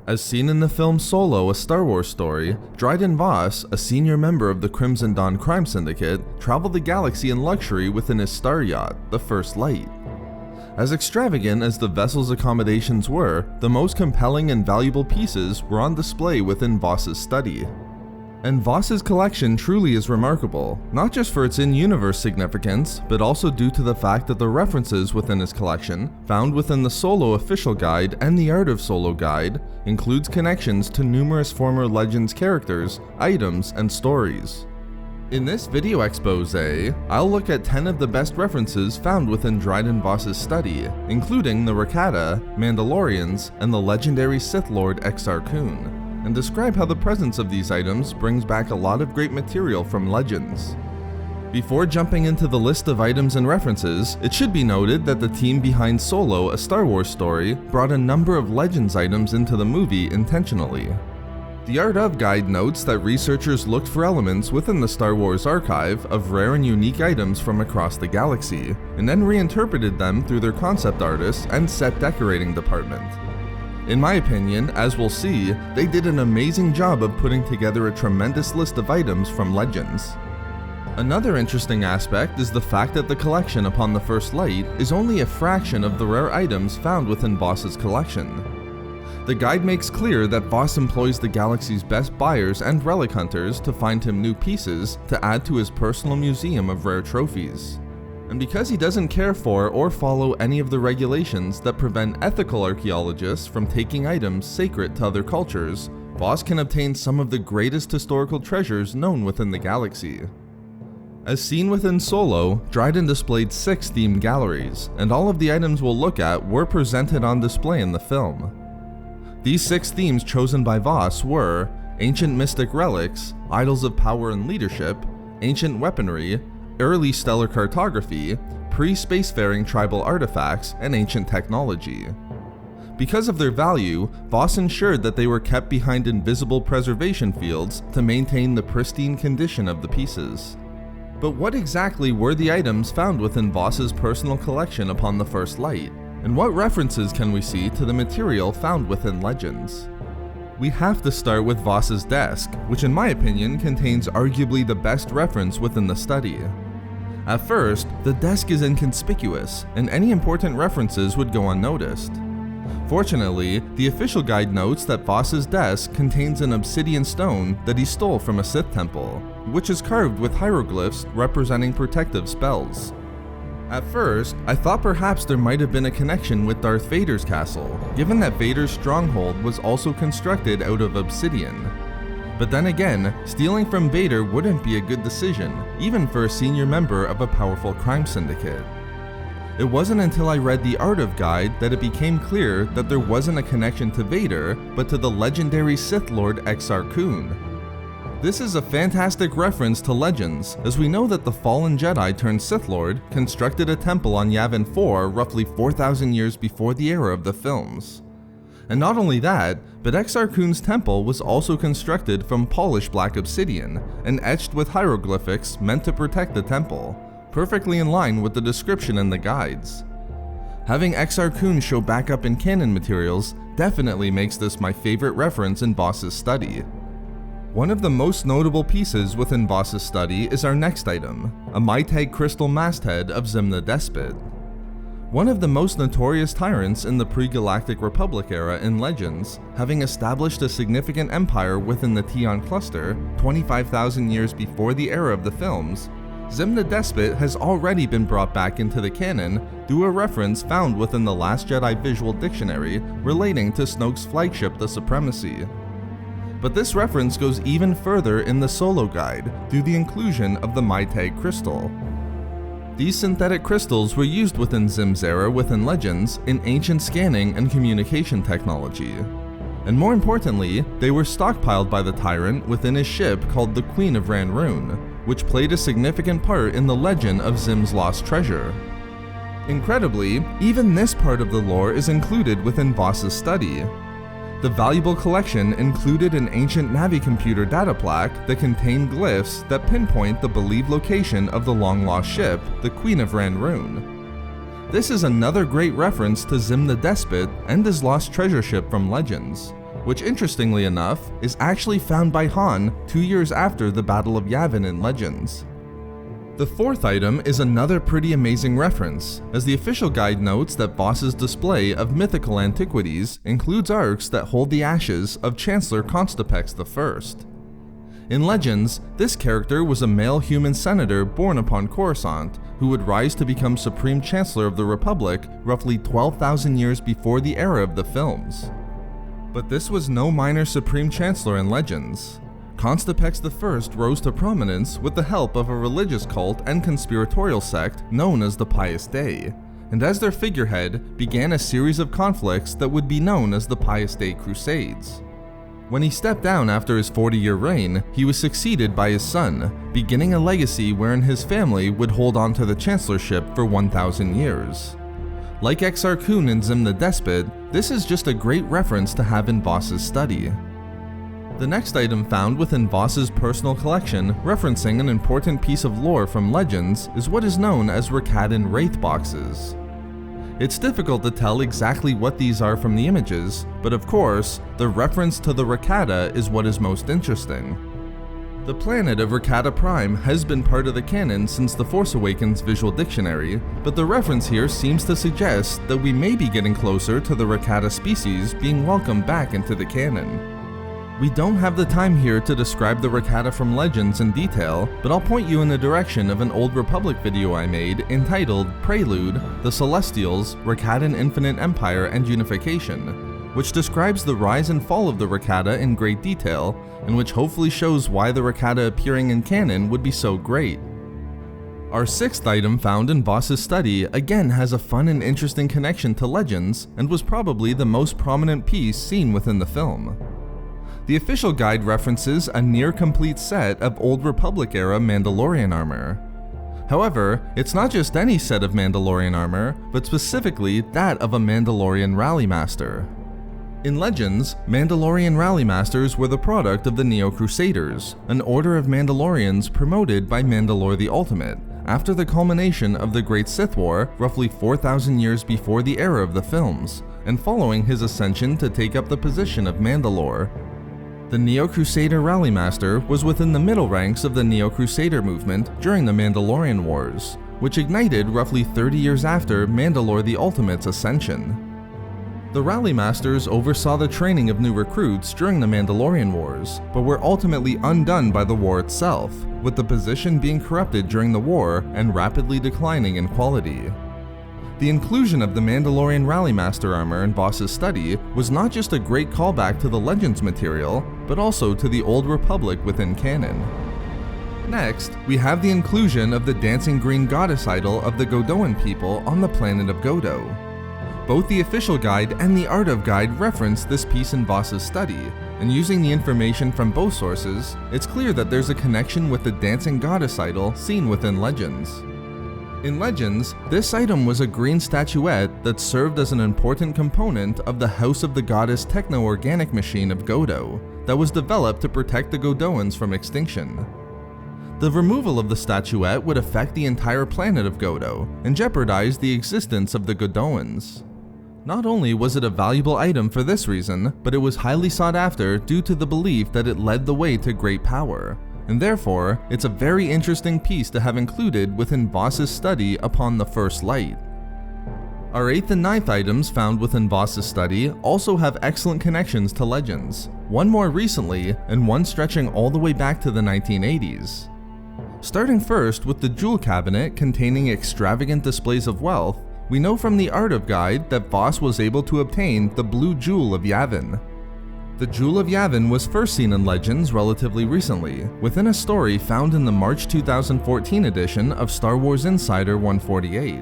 As seen in the film Solo, a Star Wars story, Dryden Vos, a senior member of the Crimson Dawn crime syndicate, traveled the galaxy in luxury within his star yacht, the First Light. As extravagant as the vessel's accommodations were, the most compelling and valuable pieces were on display within Vos's study. And Vos's collection truly is remarkable, not just for its in-universe significance, but also due to the fact that the references within his collection, found within the Solo official guide and the Art of Solo guide, includes connections to numerous former Legends characters, items, and stories. In this video expose, I'll look at 10 of the best references found within Dryden Vos's study, including the Rakata, Mandalorians, and the legendary Sith Lord Exar Kun, and describe how the presence of these items brings back a lot of great material from Legends. Before jumping into the list of items and references, it should be noted that the team behind Solo, a Star Wars story, brought a number of Legends items into the movie intentionally. The Art of Guide notes that researchers looked for elements within the Star Wars archive of rare and unique items from across the galaxy, and then reinterpreted them through their concept artists and set decorating department. In my opinion, as we'll see, they did an amazing job of putting together a tremendous list of items from Legends. Another interesting aspect is the fact that the collection upon the First Light is only a fraction of the rare items found within Vos's collection. The guide makes clear that Vos employs the galaxy's best buyers and relic hunters to find him new pieces to add to his personal museum of rare trophies. And because he doesn't care for or follow any of the regulations that prevent ethical archaeologists from taking items sacred to other cultures, Vos can obtain some of the greatest historical treasures known within the galaxy. As seen within Solo, Dryden displayed 6 themed galleries, and all of the items we'll look at were presented on display in the film. These 6 themes chosen by Vos were ancient mystic relics, idols of power and leadership, ancient weaponry, early stellar cartography, pre-spacefaring tribal artifacts, and ancient technology. Because of their value, Vos ensured that they were kept behind invisible preservation fields to maintain the pristine condition of the pieces. But what exactly were the items found within Vos's personal collection upon the First Light? And what references can we see to the material found within Legends? We have to start with Vos's desk, which in my opinion contains arguably the best reference within the study. At first, the desk is inconspicuous, and any important references would go unnoticed. Fortunately, the official guide notes that Vos's desk contains an obsidian stone that he stole from a Sith temple, which is carved with hieroglyphs representing protective spells. At first, I thought perhaps there might have been a connection with Darth Vader's castle, given that Vader's stronghold was also constructed out of obsidian. But then again, stealing from Vader wouldn't be a good decision, even for a senior member of a powerful crime syndicate. It wasn't until I read the Art of Guide that it became clear that there wasn't a connection to Vader, but to the legendary Sith Lord Exar Kun. This is a fantastic reference to Legends, as we know that the fallen Jedi turned Sith Lord constructed a temple on Yavin 4 roughly 4,000 years before the era of the films. And not only that, but Exar Kun's temple was also constructed from polished black obsidian and etched with hieroglyphics meant to protect the temple, perfectly in line with the description in the guides. Having Exar Kun show back up in canon materials definitely makes this my favorite reference in Vos's study. One of the most notable pieces within Vos's study is our next item, a Maitag crystal masthead of Zim the Despot. One of the most notorious tyrants in the pre-Galactic Republic era in Legends, having established a significant empire within the Tion cluster 25,000 years before the era of the films, Zim the Despot has already been brought back into the canon through a reference found within the Last Jedi visual dictionary relating to Snoke's flagship, the Supremacy. But this reference goes even further in the Solo guide through the inclusion of the Maitag crystal. These synthetic crystals were used within Zim's era within Legends in ancient scanning and communication technology. And more importantly, they were stockpiled by the Tyrant within his ship called the Queen of Ranroon, which played a significant part in the legend of Zim's lost treasure. Incredibly, even this part of the lore is included within Vos's study. The valuable collection included an ancient Navicomputer data plaque that contained glyphs that pinpoint the believed location of the long-lost ship, the Queen of Ranroon. This is another great reference to Zim the Despot and his lost treasure ship from Legends, which interestingly enough is actually found by Han 2 years after the Battle of Yavin in Legends. The fourth item is another pretty amazing reference, as the official guide notes that Vos's display of mythical antiquities includes arcs that hold the ashes of Chancellor Constipex I. In Legends, this character was a male human senator born upon Coruscant, who would rise to become Supreme Chancellor of the Republic roughly 12,000 years before the era of the films. But this was no minor Supreme Chancellor in Legends. Constipex I rose to prominence with the help of a religious cult and conspiratorial sect known as the Pious Day, and as their figurehead began a series of conflicts that would be known as the Pious Day Crusades. When he stepped down after his 40-year reign, he was succeeded by his son, beginning a legacy wherein his family would hold on to the chancellorship for 1,000 years. Like Exar Kun and Zim the Despot, this is just a great reference to have in Vos's study. The next item found within Vos's personal collection, referencing an important piece of lore from Legends, is what is known as Rakatan Wraith boxes. It's difficult to tell exactly what these are from the images, but of course, the reference to the Rakata is what is most interesting. The planet of Rakata Prime has been part of the canon since The Force Awakens visual dictionary, but the reference here seems to suggest that we may be getting closer to the Rakata species being welcomed back into the canon. We don't have the time here to describe the Rakata from Legends in detail, but I'll point you in the direction of an Old Republic video I made entitled Prelude, The Celestials, Rakatan Infinite Empire and Unification, which describes the rise and fall of the Rakata in great detail, and which hopefully shows why the Rakata appearing in canon would be so great. Our sixth item found in Vos's study again has a fun and interesting connection to Legends, and was probably the most prominent piece seen within the film. The official guide references a near-complete set of Old Republic-era Mandalorian armor. However, it's not just any set of Mandalorian armor, but specifically that of a Mandalorian Rally Master. In Legends, Mandalorian Rally Masters were the product of the Neo-Crusaders, an order of Mandalorians promoted by Mandalore the Ultimate, after the culmination of the Great Sith War roughly 4,000 years before the era of the films, and following his ascension to take up the position of Mandalore. The Neo-Crusader Rally Master was within the middle ranks of the Neo-Crusader movement during the Mandalorian Wars, which ignited roughly 30 years after Mandalore the Ultimate's ascension. The Rally Masters oversaw the training of new recruits during the Mandalorian Wars, but were ultimately undone by the war itself, with the position being corrupted during the war and rapidly declining in quality. The inclusion of the Mandalorian Rally Master armor in Vos's study was not just a great callback to the Legends material, but also to the Old Republic within canon. Next, we have the inclusion of the dancing green goddess idol of the Godoan people on the planet of Godo. Both the official guide and the art of guide reference this piece in Vos's study, and using the information from both sources, it's clear that there's a connection with the dancing goddess idol seen within Legends. In Legends, this item was a green statuette that served as an important component of the House of the Goddess techno-organic machine of Godo that was developed to protect the Godoans from extinction. The removal of the statuette would affect the entire planet of Godo and jeopardize the existence of the Godoans. Not only was it a valuable item for this reason, but it was highly sought after due to the belief that it led the way to great power, and therefore, it's a very interesting piece to have included within Vos's study upon the First Light. Our 8th and 9th items found within Vos's study also have excellent connections to Legends, one more recently and one stretching all the way back to the 1980s. Starting first with the jewel cabinet containing extravagant displays of wealth, we know from the art of guide that Vos was able to obtain the blue jewel of Yavin. The Jewel of Yavin was first seen in Legends relatively recently, within a story found in the March 2014 edition of Star Wars Insider 148,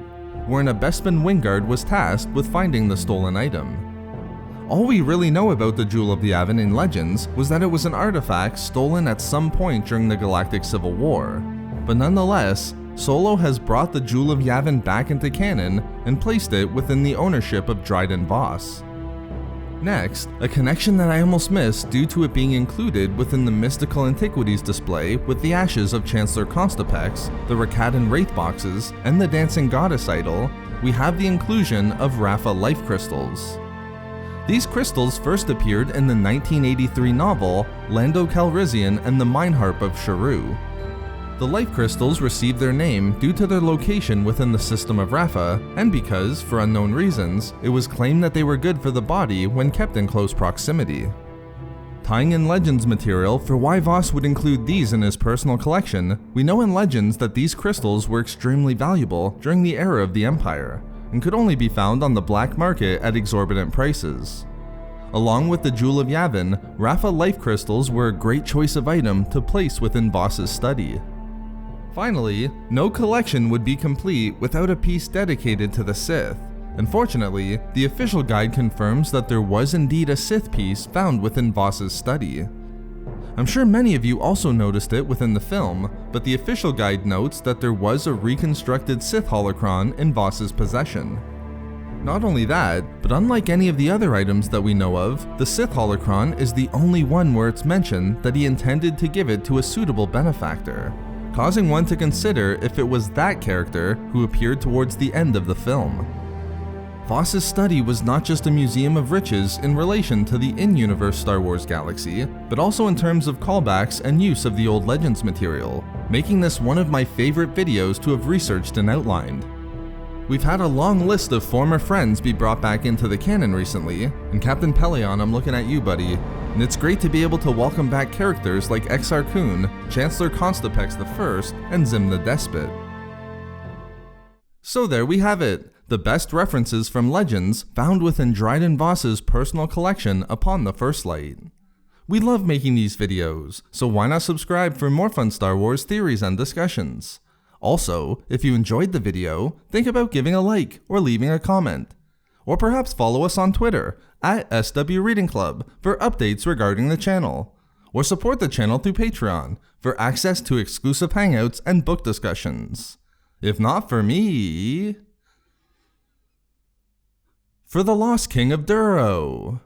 wherein a Bespin Wingard was tasked with finding the stolen item. All we really know about the Jewel of Yavin in Legends was that it was an artifact stolen at some point during the Galactic Civil War, but nonetheless, Solo has brought the Jewel of Yavin back into canon and placed it within the ownership of Dryden Vos. Next, a connection that I almost missed due to it being included within the Mystical Antiquities display with the ashes of Chancellor Constipex, the Rakatan Wraith boxes, and the Dancing Goddess idol, we have the inclusion of Rafah life crystals. These crystals first appeared in the 1983 novel Lando Calrissian and the Mine Harp of Sharu. The life crystals received their name due to their location within the system of Rafah, and because, for unknown reasons, it was claimed that they were good for the body when kept in close proximity. Tying in Legends material for why Vos would include these in his personal collection, we know in Legends that these crystals were extremely valuable during the era of the Empire, and could only be found on the black market at exorbitant prices. Along with the Jewel of Yavin, Rafah life crystals were a great choice of item to place within Vos's study. Finally, no collection would be complete without a piece dedicated to the Sith. Unfortunately, the official guide confirms that there was indeed a Sith piece found within Vos's study. I'm sure many of you also noticed it within the film, but the official guide notes that there was a reconstructed Sith holocron in Vos's possession. Not only that, but unlike any of the other items that we know of, the Sith holocron is the only one where it's mentioned that he intended to give it to a suitable benefactor, causing one to consider if it was that character who appeared towards the end of the film. Vos's study was not just a museum of riches in relation to the in-universe Star Wars galaxy, but also in terms of callbacks and use of the old Legends material, making this one of my favorite videos to have researched and outlined. We've had a long list of former friends be brought back into the canon recently, and Captain Pelion, I'm looking at you, buddy, and it's great to be able to welcome back characters like Exar Kun, Chancellor Constipex I, and Zim the Despot. So there we have it, the best references from Legends found within Dryden Vos's personal collection upon the First Light. We love making these videos, so why not subscribe for more fun Star Wars theories and discussions? Also, if you enjoyed the video, think about giving a like or leaving a comment. Or perhaps follow us on Twitter at SW Reading Club for updates regarding the channel. Or support the channel through Patreon for access to exclusive hangouts and book discussions. If not for me... For the Lost King of Duro.